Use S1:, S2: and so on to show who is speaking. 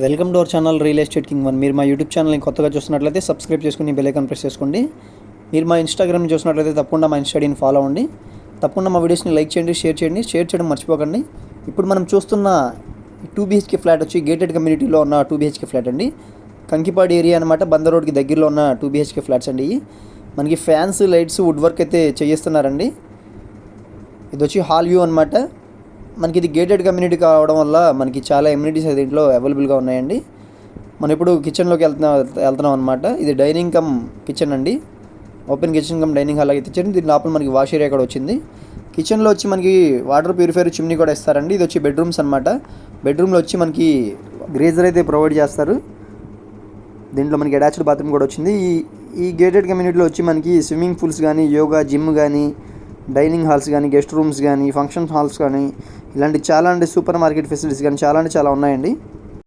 S1: Welcome to our channel real estate king one. మీరు మా YouTube ఛానల్ని కొత్తగా చూస్తున్నట్లయితే సబ్స్క్రైబ్ చేసుకుని బెల్ ఐకాన్ ప్రెస్ చేసుకోండి. మీరు మా ఇన్స్టాగ్రామ్ చూసినట్లయితే తప్పకుండా మా ఇన్స్టాడీని ఫాలో అవ్వండి. తప్పకుండా మా వీడియోస్ని లైక్ చేయండి, షేర్ చేయడం మర్చిపోకండి. ఇప్పుడు మనం చూస్తున్న 2 BHK ఫ్లాట్ వచ్చి గేటెడ్ కమ్యూనిటీలో ఉన్న 2 BHK ఫ్లాట్ అండి. కంకిపాడు ఏరియా అనమాట, బందర్ రోడ్కి దగ్గరలో ఉన్న 2 BHK ఫ్లాట్స్ అండి. మనకి ఫ్యాన్స్, లైట్స్, వుడ్ వర్క్ అయితే చేయిస్తున్నారండి. ఇది వచ్చి హాల్ వ్యూ అనమాట. మనకి ఇది గేటెడ్ కమ్యూనిటీ కావడం వల్ల మనకి చాలా ఎమ్యూనిటీస్ దీంట్లో అవైలబుల్గా ఉన్నాయండి. మనం ఇప్పుడు కిచెన్లోకి వెళ్తున్నాం అనమాట. ఇది డైనింగ్ కమ్ కిచెన్ అండి. Open kitchen cum dining hall అయితే ఇచ్చారు. దీని లోపల మనకి వాష్ ఏరియా కూడా వచ్చింది. కిచెన్లో వచ్చి మనకి వాటర్ ప్యూరిఫైర్, చిమ్నీ కూడా ఇస్తారండి. ఇది వచ్చి బెడ్రూమ్స్ అనమాట. బెడ్రూమ్లో వచ్చి మనకి గ్రేజర్ అయితే ప్రొవైడ్ చేస్తారు. దీంట్లో మనకి అటాచ్డ్ బాత్రూమ్ కూడా వచ్చింది. ఈ గేటెడ్ కమ్యూనిటీలో వచ్చి మనకి స్విమ్మింగ్ పూల్స్ కానీ, యోగా, జిమ్ కానీ, డైనింగ్ హాల్స్ కానీ, గెస్ట్ రూమ్స్ కానీ, ఫంక్షన్ హాల్స్ కానీ, ఇలాంటి చాలా సూపర్ మార్కెట్ ఫెసిలిటీస్ కానీ చాలా ఉన్నాయండి.